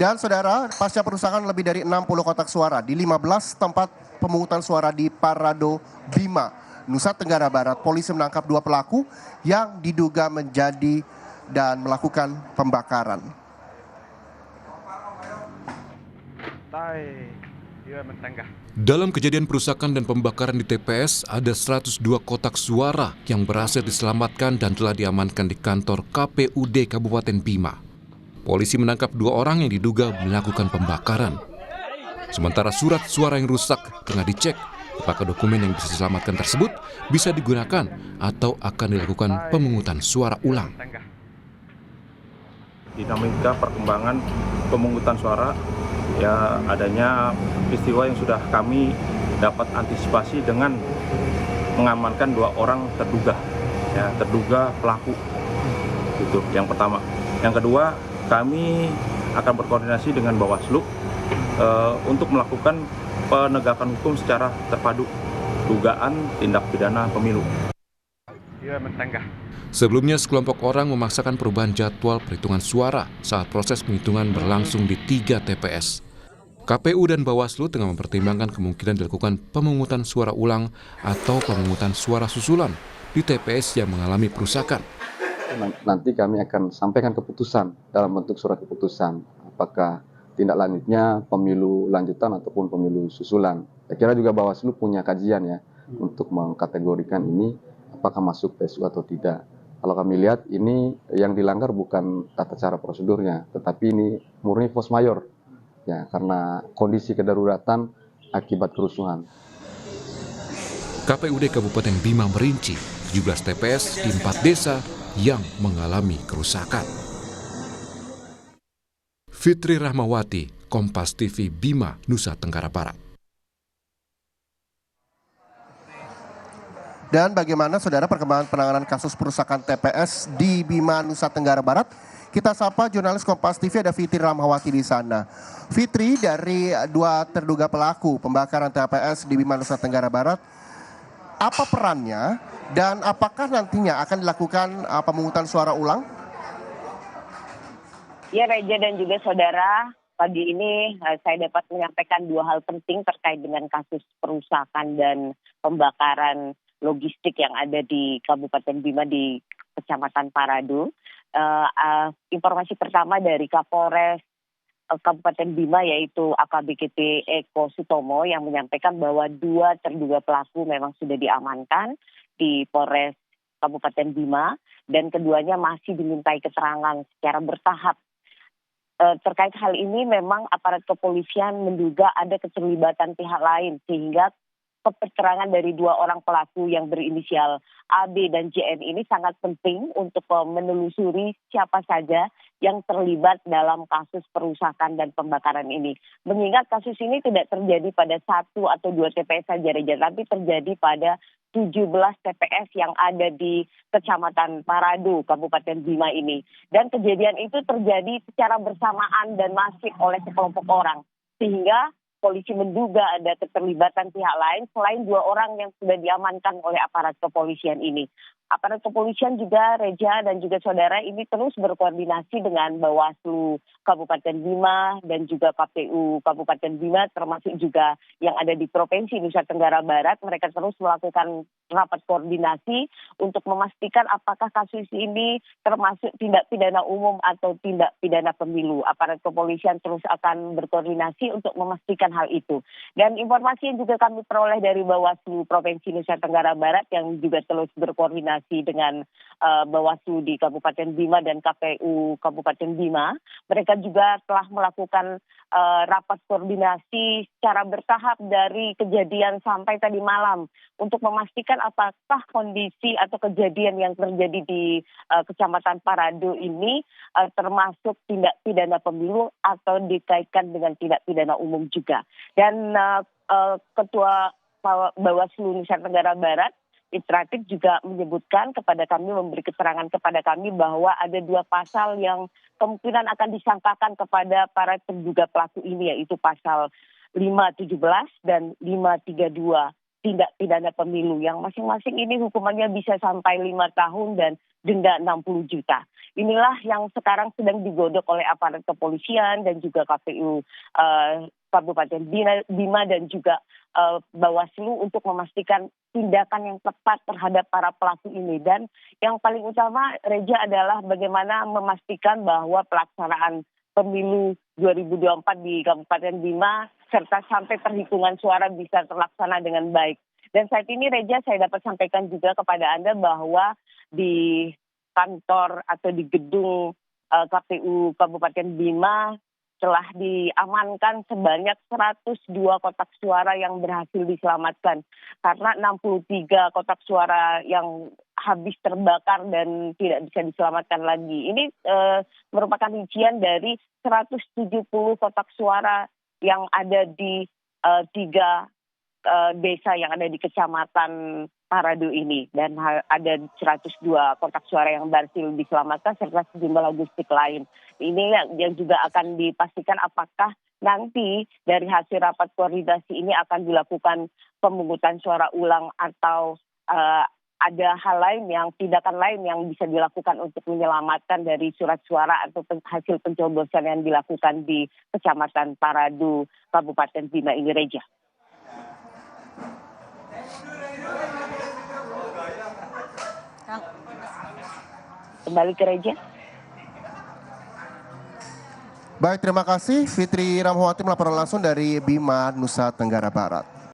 Dan saudara, pasca perusakan lebih dari 60 kotak suara di 15 tempat pemungutan suara di Parado Bima, Nusa Tenggara Barat, polisi menangkap 2 pelaku yang diduga menjadi dan melakukan pembakaran. Dalam kejadian perusakan dan pembakaran di TPS, ada 102 kotak suara yang berhasil diselamatkan dan telah diamankan di kantor KPUD Kabupaten Bima. Polisi menangkap 2 orang yang diduga melakukan pembakaran. Sementara surat suara yang rusak tengah dicek apakah dokumen yang bisa diselamatkan tersebut bisa digunakan atau akan dilakukan pemungutan suara ulang. Dinamika perkembangan pemungutan suara, ya adanya peristiwa yang sudah kami dapat antisipasi dengan mengamankan 2 orang terduga pelaku. Itu yang pertama. Yang kedua, kami akan berkoordinasi dengan Bawaslu untuk melakukan penegakan hukum secara terpadu dugaan tindak pidana pemilu. Sebelumnya, sekelompok orang memaksakan perubahan jadwal perhitungan suara saat proses penghitungan berlangsung di 3 TPS. KPU dan Bawaslu tengah mempertimbangkan kemungkinan dilakukan pemungutan suara ulang atau pemungutan suara susulan di TPS yang mengalami perusakan. Nanti kami akan sampaikan keputusan dalam bentuk surat keputusan, apakah tindak lanjutnya pemilu lanjutan ataupun pemilu susulan. Saya kira juga Bawaslu punya kajian ya untuk mengkategorikan ini apakah masuk PSU atau tidak. Kalau kami lihat ini yang dilanggar bukan tata cara prosedurnya, tetapi ini murni force majeure ya, karena kondisi kedaruratan akibat kerusuhan. KPUD Kabupaten Bima merinci 17 TPS di 4 desa yang mengalami kerusakan. Fitri Rahmawati, Kompas TV Bima, Nusa Tenggara Barat. Dan bagaimana saudara perkembangan penanganan kasus perusakan TPS di Bima, Nusa Tenggara Barat? Kita sapa jurnalis Kompas TV, ada Fitri Rahmawati di sana. Fitri, dari 2 terduga pelaku pembakaran TPS di Bima, Nusa Tenggara Barat, apa perannya dan apakah nantinya akan dilakukan pemungutan suara ulang? Ya, Reja dan juga saudara, pagi ini saya dapat menyampaikan 2 hal penting terkait dengan kasus perusakan dan pembakaran logistik yang ada di Kabupaten Bima di Kecamatan Parado. Informasi pertama dari Kapolres Kabupaten Bima yaitu AKBP Eko Sutomo yang menyampaikan bahwa 2 terduga pelaku memang sudah diamankan di Polres Kabupaten Bima dan keduanya masih dimintai keterangan secara bertahap. Terkait hal ini memang aparat kepolisian menduga ada keterlibatan pihak lain sehingga keterangan dari 2 orang pelaku yang berinisial AB dan JN ini sangat penting untuk menelusuri siapa saja yang terlibat dalam kasus perusakan dan pembakaran ini. Mengingat kasus ini tidak terjadi pada 1 atau 2 TPS saja, Reja, tapi terjadi pada 17 TPS yang ada di Kecamatan Parado, Kabupaten Bima ini. Dan kejadian itu terjadi secara bersamaan dan masif oleh sekelompok orang. Sehingga polisi menduga ada keterlibatan pihak lain selain 2 orang yang sudah diamankan oleh aparat kepolisian ini. Aparat kepolisian juga, Reja dan juga saudara, ini terus berkoordinasi dengan Bawaslu Kabupaten Bima dan juga KPU Kabupaten Bima, termasuk juga yang ada di Provinsi Nusa Tenggara Barat. Mereka terus melakukan rapat koordinasi untuk memastikan apakah kasus ini termasuk tindak pidana umum atau tindak pidana pemilu. Aparat kepolisian terus akan berkoordinasi untuk memastikan hal itu. Dan informasi yang juga kami peroleh dari Bawaslu Provinsi Nusa Tenggara Barat yang juga terus berkoordinasi dengan Bawaslu di Kabupaten Bima dan KPU Kabupaten Bima, mereka juga telah melakukan rapat koordinasi secara bertahap dari kejadian sampai tadi malam untuk memastikan apakah kondisi atau kejadian yang terjadi di Kecamatan Parado ini termasuk tindak pidana pemilu atau dikaitkan dengan tindak pidana umum juga. Dan Ketua Bawaslu Nusa Tenggara Barat Administratif juga menyebutkan kepada kami, memberi keterangan kepada kami bahwa ada 2 pasal yang kemungkinan akan disangkakan kepada para terduga pelaku ini, yaitu pasal 517 dan 532 tindak pidana pemilu yang masing-masing ini hukumannya bisa sampai 5 tahun dan denda 60 juta. Inilah yang sekarang sedang digodok oleh aparat kepolisian dan juga KPU Kabupaten Bima dan juga Bawaslu untuk memastikan tindakan yang tepat terhadap para pelaku ini. Dan yang paling utama, Reja, adalah bagaimana memastikan bahwa pelaksanaan pemilu 2024 di Kabupaten Bima serta sampai perhitungan suara bisa terlaksana dengan baik. Dan saat ini, Reja, saya dapat sampaikan juga kepada Anda bahwa di kantor atau di gedung KPU Kabupaten Bima telah diamankan sebanyak 102 kotak suara yang berhasil diselamatkan. Karena 63 kotak suara yang habis terbakar dan tidak bisa diselamatkan lagi. Ini merupakan rincian dari 170 kotak suara yang ada di 3 desa yang ada di Kecamatan Paradu ini. Dan ada 102 kotak suara yang berhasil diselamatkan serta sejumlah logistik lain. Ini yang juga akan dipastikan apakah nanti dari hasil rapat koordinasi ini akan dilakukan pemungutan suara ulang atau ada hal lain tindakan lain yang bisa dilakukan untuk menyelamatkan dari surat suara atau hasil pencoblosan yang dilakukan di Kecamatan Paradu, Kabupaten Bima ini, Reja. Kembali ke Reja. Baik, terima kasih Fitri Ramhawati melaporkan langsung dari Bima, Nusa Tenggara Barat.